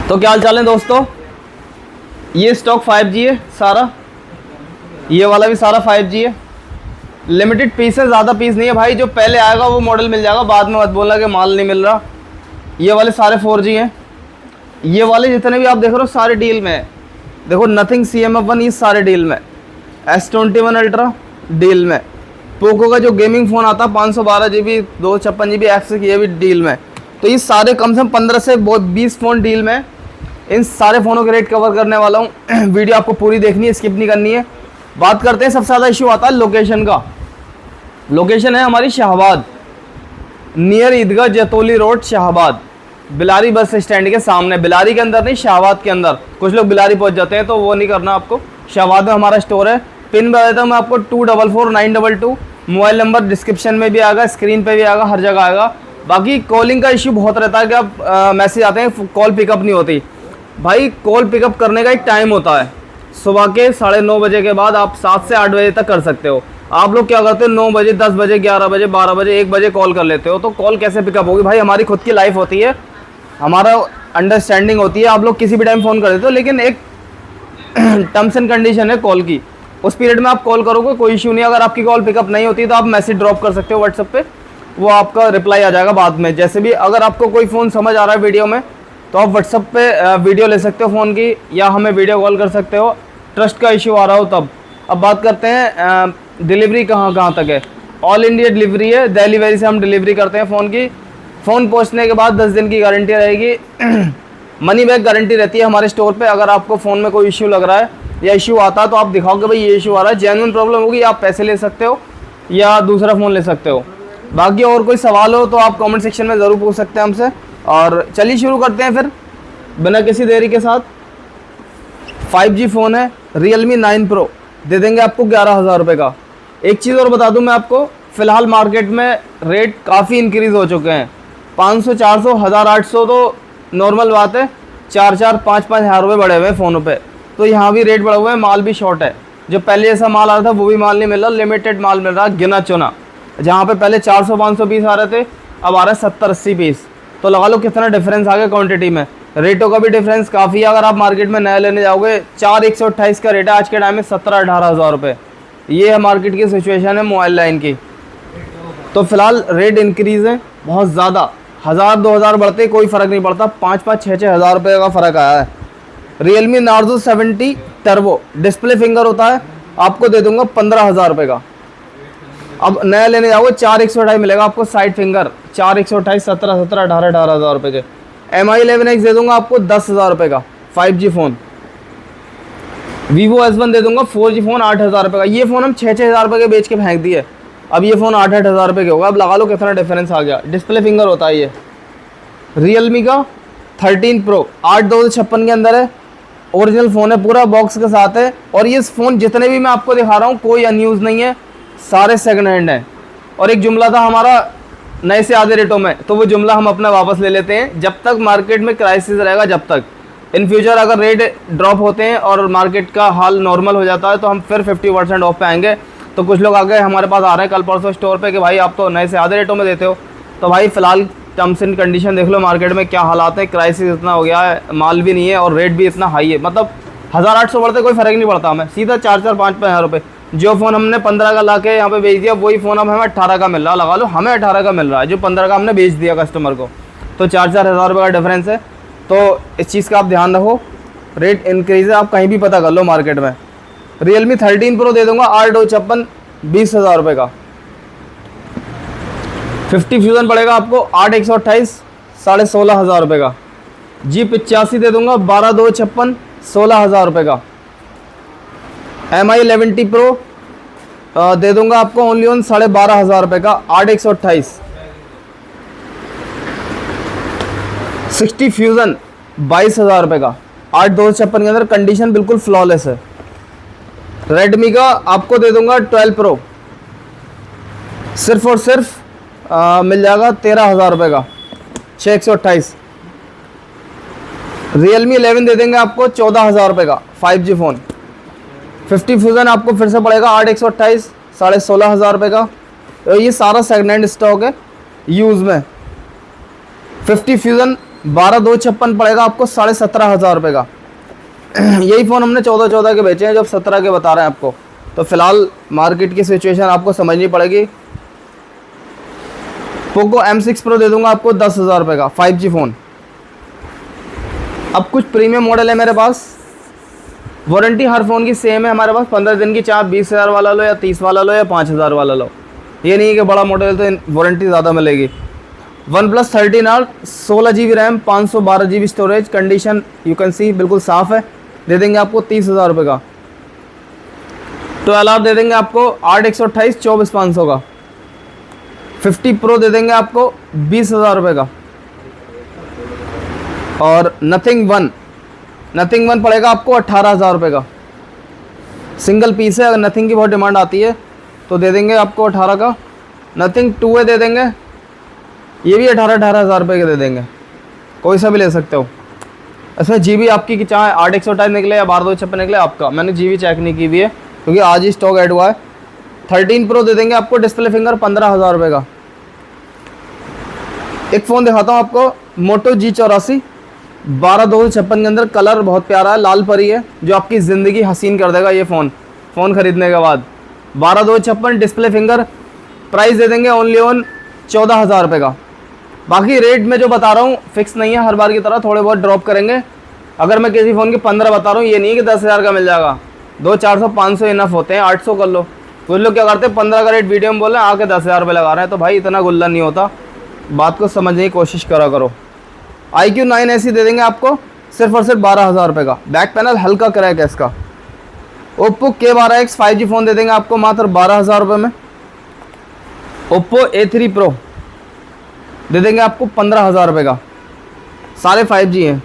तो क्या हाल चाल है दोस्तों। ये स्टॉक 5G है सारा, ये वाला भी सारा 5G है। लिमिटेड पीस है, ज़्यादा पीस नहीं है भाई। जो पहले आएगा वो मॉडल मिल जाएगा, बाद में मत बोलना कि माल नहीं मिल रहा। ये वाले सारे 4G हैं। ये वाले जितने भी आप देख रहे हो सारे डील में है। देखो नथिंग CMF1 ये सारे डील में। S21 अल्ट्रा डील में। पोको का जो गेमिंग फ़ोन आता है 512GB 256GB एक्स, ये भी डील में। तो ये सारे कम से कम 15 से 20 फ़ोन डील में। इन सारे फ़ोनों के रेट कवर करने वाला हूँ। वीडियो आपको पूरी देखनी है, स्किप नहीं करनी है। बात करते हैं, सबसे ज़्यादा इशू आता है लोकेशन का। लोकेशन है हमारी Shahbad, near Idgah Jatoli road Shahbad, Bilari bus stand के सामने। बिलारी के अंदर नहीं, शाहबाद के अंदर। कुछ लोग बिलारी पहुंच जाते हैं तो वो नहीं करना आपको। शाहबाद में हमारा स्टोर है। पिन बता देता हूँ मैं आपको 244922। मोबाइल नंबर डिस्क्रिप्शन में भी आएगा, स्क्रीन पे भी आएगा, हर जगह आएगा। बाकी कॉलिंग का इशू बहुत रहता है कि आप मैसेज आते हैं, कॉल पिकअप नहीं होती। भाई कॉल पिकअप करने का एक टाइम होता है, सुबह के 9:30 बजे के बाद आप 7 से 8 बजे तक कर सकते हो। आप लोग क्या करते हो 9 बजे, 10 बजे, 11 बजे, 12 बजे, 1 बजे कॉल कर लेते हो। तो कॉल कैसे पिकअप होगी भाई? हमारी खुद की लाइफ होती है, हमारा अंडरस्टैंडिंग होती है। आप लोग किसी भी टाइम फ़ोन कर देते हो, लेकिन एक टर्म्स एंड कंडीशन है कॉल की। उस पीरियड में आप कॉल करोगे कोई इशू नहीं। अगर आपकी कॉल पिकअप नहीं होती तो आप मैसेज ड्रॉप कर सकते हो व्हाट्सएप पे, वो आपका रिप्लाई आ जाएगा बाद में। जैसे भी अगर आपको कोई फ़ोन समझ आ रहा है वीडियो में तो आप व्हाट्सएप पे वीडियो ले सकते हो फ़ोन की, या हमें वीडियो कॉल कर सकते हो। ट्रस्ट का इशू आ रहा हो तब। अब बात करते हैं डिलीवरी कहाँ तक है। ऑल इंडिया डिलीवरी है, दिल्ली से हम डिलीवरी करते हैं फ़ोन की। फ़ोन पहुंचने के बाद 10 दिन की गारंटी रहेगी। मनी बैक गारंटी रहती है हमारे स्टोर पे। अगर आपको फ़ोन में कोई इशू लग रहा है या इशू आता है तो आप दिखाओगे भाई ये इशू आ रहा है, जेन्युइन प्रॉब्लम होगी, आप पैसे ले सकते हो या दूसरा फ़ोन ले सकते हो। बाकी और कोई सवाल हो तो आप कमेंट सेक्शन में ज़रूर पूछ सकते हैं हमसे। और चलिए शुरू करते हैं फिर बिना किसी देरी के साथ। 5G फ़ोन है, Realme 9 Pro दे देंगे आपको 11,000 रुपये का। एक चीज़ और बता दूं मैं आपको, फ़िलहाल मार्केट में रेट काफ़ी इंक्रीज़ हो चुके हैं। 500, 400, 1,800 तो नॉर्मल बात है। 4-4, 5-5 हज़ार रुपये बढ़े हुए हैं फ़ोनों पे। तो यहाँ भी रेट बढ़े हुए हैं, माल भी शॉर्ट है। जो पहले जैसा माल आ रहा था वो भी माल नहीं मिल रहा, लिमिटेड माल मिल रहा, गिना चुना। जहाँ पे पहले 400-500 पीस आ रहे थे, अब आ रहे हैं 70-80 पीस। तो लगा लो कितना डिफरेंस आ गया क्वांटिटी में। रेटों का भी डिफरेंस काफ़ी है। अगर आप मार्केट में नया लेने जाओगे 4,128 का रेट है आज के टाइम में, 17-18 हज़ार रुपये। ये है मार्केट की सिचुएशन है मोबाइल लाइन की। तो फिलहाल रेट इंक्रीज़ है बहुत ज़्यादा। 1,000-2,000 बढ़ते कोई फ़र्क नहीं पड़ता, 5-5, 6-6 हज़ार रुपये का फ़र्क आया है। Realme Narzo 70 turbo display finger होता है, आपको दे दूंगा 15,000 रुपये का। अब नया लेने जाओगे 4,128 मिलेगा आपको साइड फिंगर, 4,128, 17, 18 हज़ार रुपये के। MI 11X दे दूंगा आपको 10,000 रुपये का 5G फ़ोन। Vivo S1 दे दूंगा 4G फ़ोन 8,000 रुपये का। ये फ़ोन हम 6-6 हज़ार रुपये के बेच के फेंक दिए, अब ये फ़ोन 8-8 हज़ार रुपये के होगा। अब लगा लो कितना डिफरेंस आ गया। डिस्प्ले फिंगर होता है ये। Realme का 13 Pro 8/256 के अंदर है, ओरिजिनल फ़ोन है, पूरा बॉक्स के साथ है। और ये फ़ोन जितने भी मैं आपको दिखा रहा हूँ कोई अनयूज़ नहीं है, सारे सेकंड हैंड हैं। और एक जुमला था हमारा नए से आधे रेटों में, तो वो जुमला हम अपना वापस ले लेते हैं। जब तक मार्केट में क्राइसिस रहेगा, जब तक इन फ्यूचर अगर रेट ड्रॉप होते हैं और मार्केट का हाल नॉर्मल हो जाता है तो हम फिर 50% ऑफ पे आएंगे। तो कुछ लोग आगे हमारे पास आ रहे हैं कल परसों स्टोर पे कि भाई आप तो नए से आधे रेटों में देते हो। तो भाई फ़िलहाल टर्म्स एंड कंडीशन देख लो, मार्केट में क्या हालात है। क्राइसिस इतना हो गया है, माल भी नहीं है और रेट भी इतना हाई है। मतलब 1,800 बढ़ते कोई फ़र्क नहीं पड़ता हमें, सीधा 4-4, 5-5 हज़ार रुपये। जो फ़ोन हमने 15 का ला के यहाँ पे बेच दिया, वही फ़ोन अब हमें 18 का मिल रहा है। लगा लो हमें 18 का मिल रहा है, जो 15 का हमने बेच दिया कस्टमर को। तो 4-4 हज़ार रुपये का डिफरेंस है। तो इस चीज़ का आप ध्यान रखो, रेट इंक्रीज़ है, आप कहीं भी पता कर लो मार्केट में। Realme 13 Pro दे दूँगा 8/256 20,000 रुपये का। 50 फ्यूज़न पड़ेगा आपको 8/128 16,500 रुपये का। G85 दे दूँगा 12/256 16,000 रुपये का। MI 11T Pro दे दूंगा आपको ओनली ऑन 12,500 रुपये का 8/128। 60 फ्यूज़न 22,000 रुपये का 8/256 के अंदर, कंडीशन बिल्कुल फ्लॉलेस है। Redmi का आपको दे दूंगा 12 Pro सिर्फ और सिर्फ मिल जाएगा 13,000 रुपये का 6/128। Realme 11 दे देंगे आपको 14,000 रुपये का 5G फ़ोन। 50 फ्यूज़न आपको फिर से पड़ेगा 8/128 16,500 रुपये का। तो ये सारा सेकेंड हैंड स्टॉक है यूज़ में। 50 फ्यूज़न 12,256 पड़ेगा आपको 17,500 रुपये का। यही फ़ोन हमने 14 के बेचे हैं, जब 17 के बता रहे हैं आपको। तो फिलहाल मार्केट की सिचुएशन आपको समझनी पड़ेगी। पोको M6 Pro दे दूंगा आपको 10,000 रुपये का 5G फ़ोन। अब कुछ प्रीमियम मॉडल है मेरे पास। वारंटी हर फ़ोन की सेम है हमारे पास, 15 दिन की, चाहे 20,000 वाला लो या 30 वाला लो या 5,000 वाला लो। ये नहीं है कि बड़ा मॉडल तो वारंटी ज़्यादा मिलेगी। OnePlus 13R 16 GB RAM 512 GB storage, condition you can see बिल्कुल साफ़ है, दे देंगे आपको 30,000 रुपये का। 12R दे देंगे आपको 8/128 24,500 का। 50 Pro दे देंगे आपको 20,000 रुपये का। और नथिंग वन पड़ेगा आपको 18,000 रुपये का। सिंगल पीस है, अगर नथिंग की बहुत डिमांड आती है तो दे देंगे आपको 18 का। नथिंग 2A दे देंगे, ये भी 18,000 रुपये के दे देंगे, कोई सा भी ले सकते हो। इसमें GB आपकी कि चाहे 8/128 निकले या 12,256 निकले आपका, मैंने GB चेक नहीं की हुई है क्योंकि आज ही स्टॉक ऐड हुआ है। 13 Pro दे देंगे आपको डिस्प्ले फिंगर 15,000 रुपये का। एक फ़ोन दिखाता हूँ आपको, मोटो G84 12,256 के अंदर, कलर बहुत प्यारा है, लाल परी है, जो आपकी ज़िंदगी हसीन कर देगा ये फ़ोन ख़रीदने के बाद। 12,256 डिस्प्ले फिंगर, प्राइस दे देंगे ओनली ऑन 14,000 रुपये का। बाकी रेट में जो बता रहा हूँ फिक्स नहीं है, हर बार की तरह थोड़े बहुत ड्रॉप करेंगे। अगर मैं किसी फ़ोन के 15 बता रहा हूँ, ये नहीं कि 10,000 का मिल जाएगा, 200-400 500 इनफ होते हैं, 800 कर लो। कुछ लोग क्या करते हैं 15 का रेट वीडियो में बोल रहे हैं, आके 10,000 रुपये लगा रहे हैं। तो भाई इतना गुल्ला नहीं होता, बात को समझने की कोशिश करा करो। iQOO 9 ऐसी दे देंगे आपको सिर्फ और सिर्फ 12,000 रुपये का। बैक पैनल हल्का क्रैक है इसका। ओप्पो K12X 5G फ़ोन दे देंगे आपको मात्र 12,000 रुपये में। ओप्पो A3 Pro दे देंगे आपको 15,000 रुपये का, सारे 5G हैं।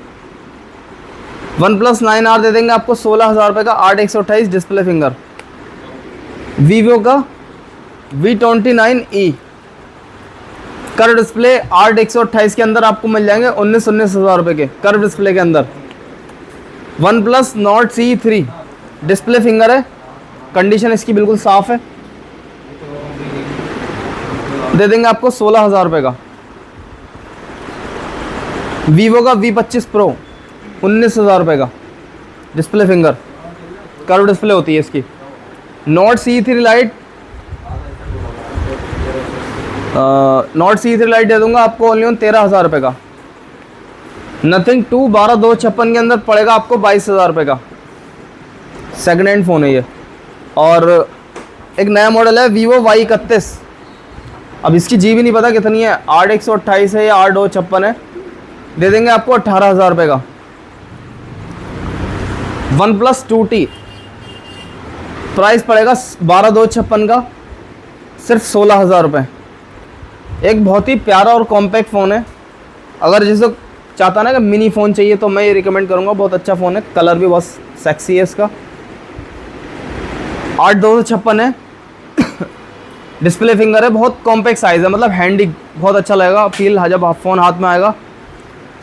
OnePlus 9R दे देंगे आपको 16,000 रुपये का, 8/128 डिस्प्ले फिंगर। वीवो का V29e कर्व डिस्प्ले 8/128 के अंदर आपको मिल जाएंगे 19,000 रुपये के कर्व डिस्प्ले के अंदर। OnePlus Nord CE3 display finger है, कंडीशन इसकी बिल्कुल साफ़ है, दे देंगे आपको 16,000 रुपये का। वीवो का V25 Pro 19,000 रुपये का, डिस्प्ले फिंगर, कर्व डिस्प्ले होती है इसकी। Nord CE3 Lite दे दूंगा आपको ओनली ऑन 13,000 रुपये का। नथिंग 2 12,256 के अंदर पड़ेगा आपको 22,000 रुपये का। सेकेंड हैंड फ़ोन है ये। और एक नया मॉडल है Vivo Y31, अब इसकी GB नहीं पता कितनी है, 8/128 है या 8/256 है, दे देंगे आपको 18,000 रुपये का। OnePlus 2T प्राइस पड़ेगा 12,256 का, सिर्फ 16,000 रुपये। एक बहुत ही प्यारा और कॉम्पैक्ट फ़ोन है, अगर जिसको चाहता ना कि मिनी फ़ोन चाहिए तो मैं ये रिकमेंड करूँगा, बहुत अच्छा फ़ोन है, कलर भी बहुत सेक्सी है इसका। 8/256 है, डिस्प्ले फिंगर है, बहुत कॉम्पैक्ट साइज़ है, मतलब हैंडी बहुत अच्छा लगेगा फील जब फ़ोन हाथ में आएगा।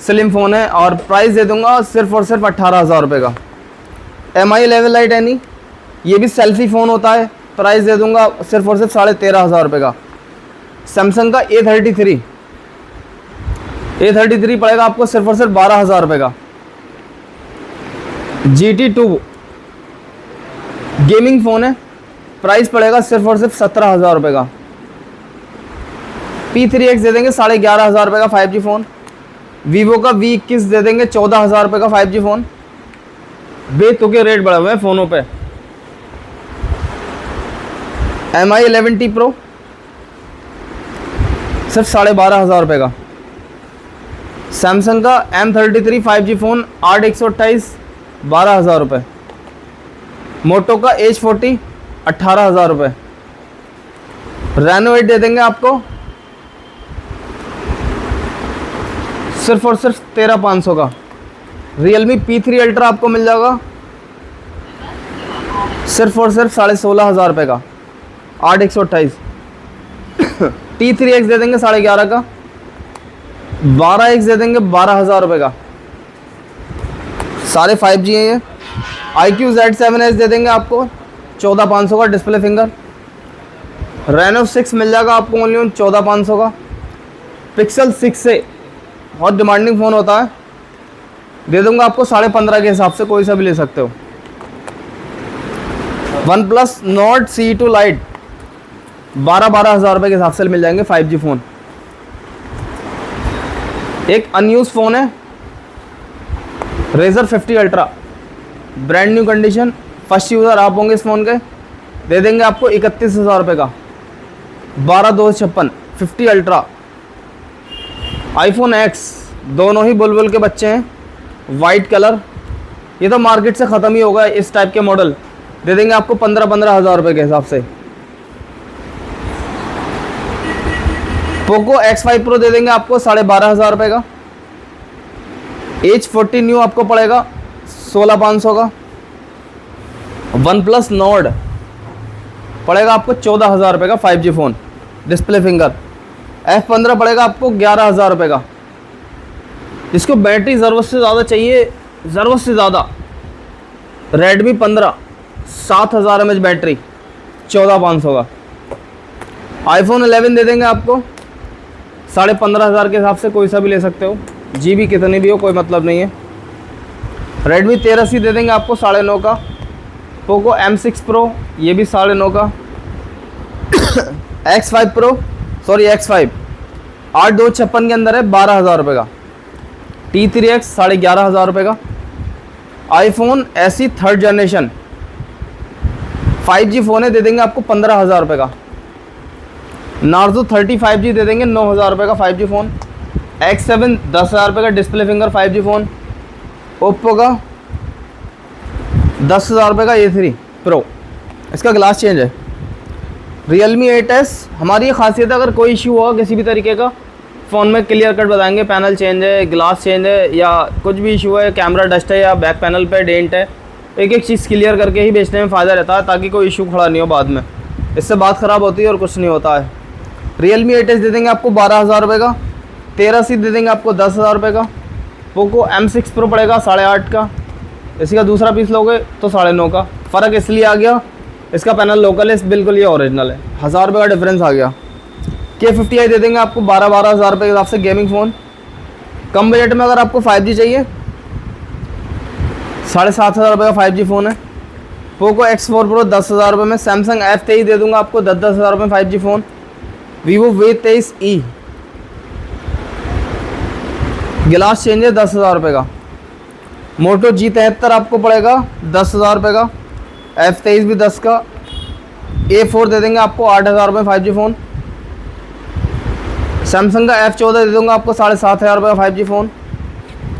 स्लिम फ़ोन है और प्राइस दे दूंगा सिर्फ और सिर्फ 18,000 रुपये का। MI 11 लाइट एनी, ये भी सेल्फी फ़ोन होता है, प्राइस दे दूंगा सिर्फ और सिर्फ 13,500 रुपये का। सैमसंग का A33 पड़ेगा आपको सिर्फ और सिर्फ 12,000 रुपये का। GT2 गेमिंग फ़ोन है, प्राइस पड़ेगा सिर्फ और सिर्फ 17,000 रुपये का। P3X दे देंगे 11,500 रुपये का 5G फ़ोन। वीवो का V21 दे देंगे 14,000 रुपये का 5G फ़ोन। बेतुके रेट बढ़े हुए हैं फ़ोनों पे। MI 11T Pro सिर्फ 12,500 रुपये का। सैमसंग का M33 5G फ़ोन 8/128 12,000 रुपये। मोटो का H40 18,000 रुपये। रेनो 8 दे देंगे आपको सिर्फ और सिर्फ 13,500 का। Realme P3 Ultra आपको मिल जाएगा सिर्फ और सिर्फ 16,500 रुपये का, 8/128। T3X दे देंगे 11,500 का। 12X दे देंगे 12,000 रुपये का, सारे 5G हैं ये। iQOO Z7S दे देंगे आपको 14,500 का, डिस्प्ले फिंगर। Reno 6 मिल जाएगा आपको ओनली 14,500 का। Pixel 6 से बहुत डिमांडिंग फ़ोन होता है, दे दूंगा आपको 15.5 के हिसाब से, कोई सा भी ले सकते हो। OnePlus Nord CE2 Lite 12 हज़ार रुपये के हिसाब से मिल जाएंगे 5G फ़ोन। एक अनयूज फ़ोन है Razer 50 Ultra, brand new condition, first user आप होंगे इस फ़ोन के, दे देंगे आपको 31 हज़ार रुपये का। 12/256 50 Ultra। iPhone X, दोनों ही बुलबुल के बच्चे हैं, वाइट कलर, ये तो मार्केट से ख़त्म ही होगा इस टाइप के मॉडल, दे देंगे आपको 15 हज़ार रुपये के हिसाब से। पोको X5 Pro दे देंगे आपको 12.5 हज़ार रुपये का। H40 न्यू आपको पड़ेगा 16,500 का। OnePlus Nord पड़ेगा आपको 14 हज़ार रुपये का 5G phone, display finger. F15 पड़ेगा आपको 11 हज़ार रुपये का। जिसको बैटरी ज़रूरत से ज़्यादा चाहिए, ज़रूरत से ज़्यादा, Redmi 15 7000 mAh बैटरी 14,500 का। iPhone 11 दे देंगे आपको 15.5 हज़ार के हिसाब से, कोई सा भी ले सकते हो, GB कितनी भी हो कोई मतलब नहीं है। Redmi 13C दे देंगे आपको 9.5 का। Poco M6 Pro ये भी 9.5 का। X5 Pro सॉरी X5 8/256 के अंदर है, 12 हज़ार रुपये का। T3X 11.5 हज़ार रुपये का। iPhone SE 3rd generation 5G phone है, दे देंगे आपको 15 हज़ार रुपये का। Narzo 30 5G दे देंगे 9 हज़ार रुपये का 5G फ़ोन। X7 10 हज़ार रुपये का display finger 5G phone. Oppo का 10 हज़ार रुपये का A3 Pro, इसका ग्लास चेंज है। Realme 8S, हमारी ये खासियत है, अगर कोई इशू होगा किसी भी तरीके का फ़ोन में क्लियर कट बताएंगे, पैनल चेंज है, ग्लास चेंज है, या कुछ भी इशू है, कैमरा डस्ट है या बैक पैनल पे डेंट है, एक एक चीज़ क्लियर करके ही बेचने में फ़ायदा रहता है, ताकि कोई इशू खड़ा नहीं हो बाद में, इससे बात ख़राब होती है और कुछ नहीं होता है। Realme 8S दे देंगे आपको 12 हज़ार रुपये का। 13C दे देंगे आपको 10 हज़ार रुपये का। Poco M6 Pro पड़ेगा 8.5 का। इसी का दूसरा पीस लोगे तो 9.5 का। फ़र्क इसलिए आ गया, इसका पैनल लोकल है, बिल्कुल ये ओरिजिनल है, 1000 रुपये का डिफरेंस आ गया। K50i दे देंगे आपको 12 हज़ार रुपये के हिसाब से गेमिंग फ़ोन। कम बजट में अगर आपको 5G चाहिए 7.5 हज़ार रुपये का 5G फ़ोन है। Poco X4 Pro 10 हज़ार रुपये में। Samsung F23 दे दूंगा आपको 10 हज़ार रुपये में 5G फ़ोन। Vivo V23e गिलास चेंज है 10 हज़ार रुपये का। Moto G73 आपको पड़ेगा 10 हज़ार रुपये का। F23 भी 10 का। A4 दे देंगे आपको 8 हज़ार रुपये 5G फ़ोन। सैमसंग का F14 दे दूंगा आपको 7.5 हज़ार रुपये का 5G फ़ोन।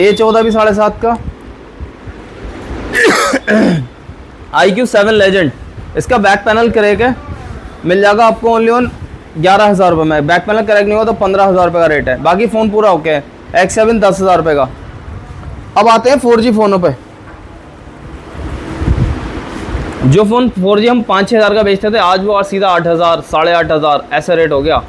A14 भी 7.5 का। iQ7 Legend, इसका बैक पैनल क्रैक है, मिल जाएगा आपको ओनली ऑन 11 हज़ार रुपये में। बैक पैनल क्रैक नहीं होगा तो 15 हज़ार रुपये का रेट है, बाकी फ़ोन पूरा ओके है। X7 10 हज़ार रुपये का। अब आते हैं 4G फ़ोनों पे। जो फ़ोन 4G हम 5-6 हज़ार का बेचते थे, आज वो सीधा 8 हज़ार 8.5 हज़ार ऐसे रेट हो गया।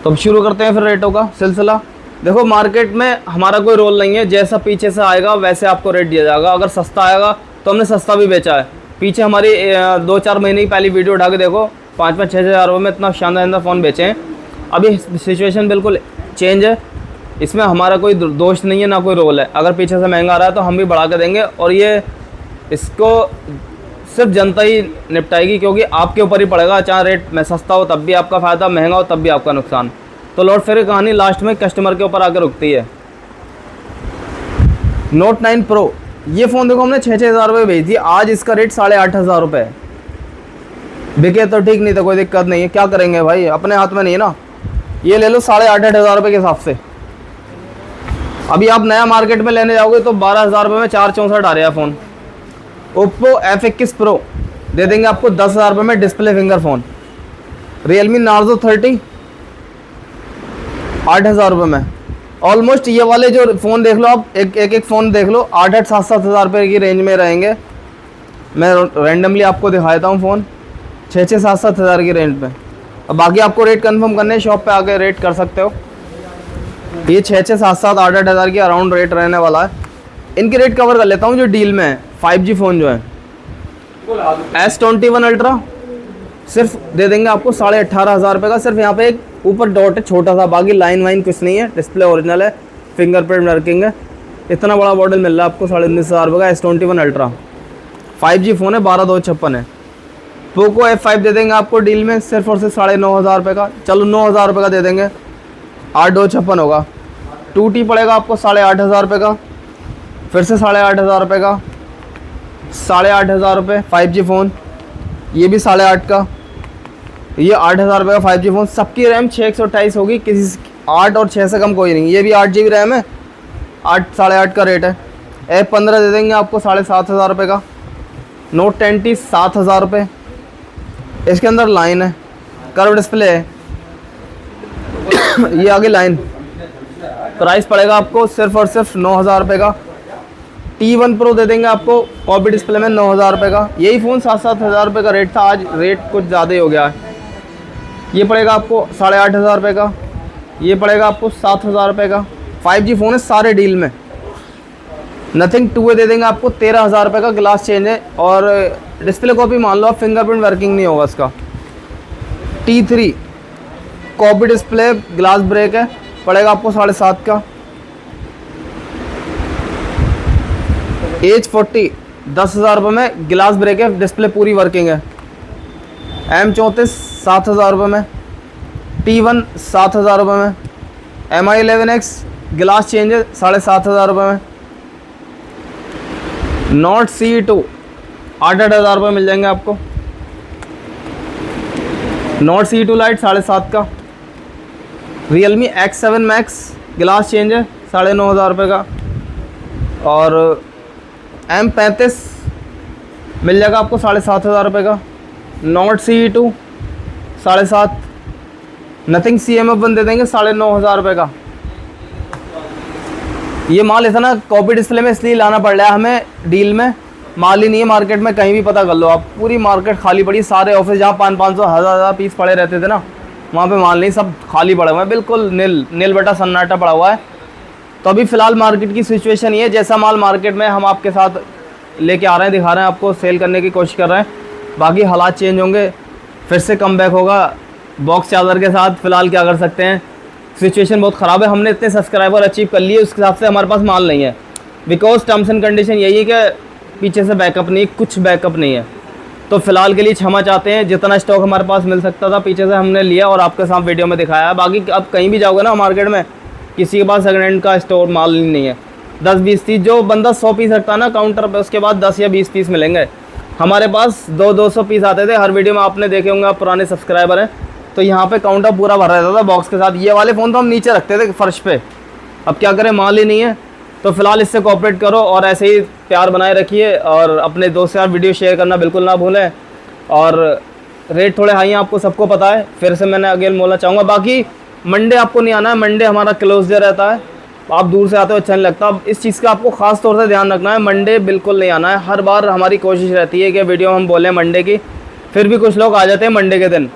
तो अब शुरू करते हैं फिर रेटों का सिलसिला। देखो मार्केट में हमारा कोई रोल नहीं है, जैसा पीछे से आएगा वैसे आपको रेट दिया जाएगा। अगर सस्ता आएगा तो हमने सस्ता भी बेचा है। पीछे हमारी 2-4 महीने की पहली वीडियो उठा के देखो, 5-6 हज़ार रुपये में इतना शानदार फ़ोन बेचे हैं। अभी सिचुएशन बिल्कुल चेंज है, इसमें हमारा कोई दोष नहीं है, ना कोई रोल है। अगर पीछे से महंगा आ रहा है तो हम भी बढ़ा के देंगे, और ये इसको सिर्फ जनता ही निपटाएगी, क्योंकि आपके ऊपर ही पड़ेगा। चाहे रेट में सस्ता हो तब भी आपका फ़ायदा, महंगा हो तब भी आपका नुकसान। तो लौट फिर कहानी लास्ट में कस्टमर के ऊपर आकर रुकती है। Note 9 Pro, ये फ़ोन देखो हमने 6-6 हज़ार रुपये बेच दी, आज इसका रेट 8.5 हज़ार रुपये है। बिके तो ठीक, नहीं तो कोई दिक्कत नहीं है, क्या करेंगे भाई, अपने हाथ में नहीं है ना। ये ले लो 8.5 हज़ार रुपये के हिसाब से। अभी आप नया मार्केट में लेने जाओगे तो 12 हज़ार रुपये में 464 आ रहा है फ़ोन। Oppo F21 Pro दे देंगे आपको 10 हज़ार रुपये में display finger phone. Realme Narzo 30 8 हज़ार रुपये में। ऑलमोस्ट ये वाले जो फ़ोन देख लो आप, एक फ़ोन देख लो, 8-8 7-7 हज़ार रुपये की रेंज में रहेंगे। मैं रैंडमली आपको दिखाता हूँ फ़ोन 6-6 7-7 हज़ार की रेंज में। अब बाकी आपको रेट कंफर्म करने शॉप पे आके रेट कर सकते हो। ये 6-6 7-7 8-8 हज़ार की अराउंड रेट रहने वाला है। इनकी रेट कवर कर लेता हूँ जो डील में है। 5G फ़ोन जो है S21 Ultra सिर्फ दे देंगे आपको 18.5 हज़ार रुपये का। सिर्फ यहाँ पे एक ऊपर डॉट है छोटा सा, बाकी लाइन वाइन कुछ नहीं है, डिस्प्ले ओरिजिनल है। फिंगरप्रिंट वर्किंग है। इतना बड़ा मॉडल मिल रहा है आपको 19,500 रुपये का S21 अल्ट्रा 5G फ़ोन है, 12,256 है। पोको F5 दे देंगे आपको डील में सिर्फ और सिर्फ 9,500 रुपये का। चलो 9,000 रुपये का दे देंगे, 8,256 होगा। 2T पड़ेगा आपको 8,500 रुपये का, फिर से 8,500 रुपये का, 8,500 रुपये 5G फ़ोन, ये भी 8,500 का, ये 8,000 रुपये का 5G फ़ोन। सबकी रैम 628 होगी, किसी 8 और 6 से कम कोई नहीं। ये भी 8 GB रैम है, 8,500 का रेट है। F15 दे देंगे आपको 7,500 रुपये का। Note 10T 7,000 रुपये। इसके अंदर लाइन है, कर्व डिस्प्ले है, ये आगे लाइन। प्राइस पड़ेगा आपको सिर्फ और सिर्फ 9,000 रुपये का। T1 Pro दे देंगे आपको कॉपी डिस्प्ले में 9,000 रुपये का। यही फ़ोन 7,000 रुपये का रेट था, आज रेट कुछ ज़्यादा ही हो गया है। ये पड़ेगा आपको 8,500 रुपये का, ये पड़ेगा आपको 7,000 रुपये का। 5G फ़ोन है सारे डील में। नथिंग 2 दे देंगे आपको 13,000 रुपये का, ग्लास चेंज है और डिस्प्ले कॉपी मान लो आप, फिंगरप्रिंट वर्किंग नहीं होगा इसका। T3 copy display, glass break है, पड़ेगा आपको 7,500 का। H40 10,000 रुपये में, ग्लास ब्रेक है, डिस्प्ले पूरी वर्किंग है। M34 7,000 रुपये में। T1 7,000 रुपये में। Mi11X ग्लास चेंज है 7,500 रुपये में। Note CE2 8,000 रुपये मिल जाएंगे आपको। Note CE2 Lite 7,500 का। Realme X7 Max glass change है 9,500 रुपये का। और M35 मिल जाएगा आपको 7,500 रुपये का। Note CE2 7,500। नथिंग CMF1 दे देंगे 9,500 रुपये का। ये माल इतना कॉपी डिस्प्ले में इसलिए लाना पड़ रहा है हमें, डील में माल ही नहीं है मार्केट में, कहीं भी पता कर लो आप, पूरी मार्केट खाली पड़ी। सारे ऑफिस जहाँ 500 1,000 पीस पड़े रहते थे ना, वहाँ पे माल नहीं, सब खाली पड़े हुए हैं, बिल्कुल नील बटा सन्नाटा पड़ा हुआ है। तो अभी फ़िलहाल मार्केट की सिचुएशन ये है, जैसा माल मार्केट में हम आपके साथ लेके आ रहे हैं, दिखा रहे हैं आपको, सेल करने की कोशिश कर रहे हैं। बाकी हालात चेंज होंगे, फिर से कमबैक होगा बॉक्स चादर के साथ। फ़िलहाल क्या कर सकते हैं, सिचुएशन बहुत ख़राब है। हमने इतने सब्सक्राइबर अचीव कर लिए, उस हिसाब से हमारे पास माल नहीं है, बिकॉज टर्म्स एंड कंडीशन यही है कि पीछे से बैकअप नहीं, कुछ बैकअप नहीं है। तो फ़िलहाल के लिए क्षमा चाहते हैं, जितना स्टॉक हमारे पास मिल सकता था पीछे से हमने लिया और आपके साथ वीडियो में दिखाया है। बाकी अब कहीं भी जाओगे ना मार्केट में, किसी के पास सेकंड हैंड का स्टोर माल नहीं है। 10 20 30 जो बंदा 100 पीस रखता है ना काउंटर पे, उसके बाद 10 या 20 पीस मिलेंगे। हमारे पास 200 पीस आते थे हर वीडियो में, आपने देखे होंगे, आप पुराने सब्सक्राइबर हैं। तो यहाँ पे काउंटर पूरा भरा रहता था बॉक्स के साथ। ये वाले फ़ोन तो हम नीचे रखते थे फर्श पे, अब क्या करें, माल ही नहीं है। तो फ़िलहाल इससे कोऑपरेट करो और ऐसे ही प्यार बनाए रखिए, और अपने दोस्त के साथ वीडियो शेयर करना बिल्कुल ना भूलें। और रेट थोड़े हाई हैं, आपको सबको पता है, फिर से मैंने अगेन बोलना चाहूँगा। बाकी मंडे आपको नहीं आना है, मंडे हमारा क्लोज डे रहता है, आप दूर से आते हो अच्छा नहीं लगता। अब इस चीज़ का आपको ख़ास तौर से ध्यान रखना है, मंडे बिल्कुल नहीं आना है। हर बार हमारी कोशिश रहती है कि वीडियो हम बोलें मंडे की, फिर भी कुछ लोग आ जाते हैं मंडे के दिन,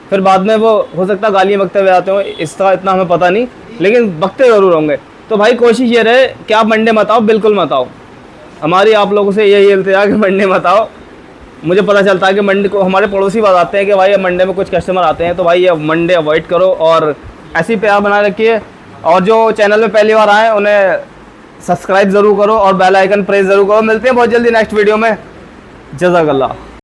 फिर बाद में वो हो सकता है गालियाँ बकते हुए आते हो, इसका इतना हमें पता नहीं, लेकिन बकते ज़रूर होंगे। तो भाई कोशिश ये रहे कि आप मंडे मत आओ, बिल्कुल मत आओ। हमारी आप लोगों से यही इल्तिजा कि मंडे मत आओ। मुझे पता चलता है कि मंडे को हमारे पड़ोसी बताते हैं कि भाई मंडे में कुछ कस्टमर आते हैं, तो भाई ये मंडे अवॉइड करो और ऐसी प्यार बनाए रखिए। और जो चैनल में पहली बार आए उन्हें सब्सक्राइब ज़रूर करो और बेल आइकन प्रेस ज़रूर करो। मिलते हैं बहुत जल्दी नेक्स्ट वीडियो में। जज़ाकल्लाह।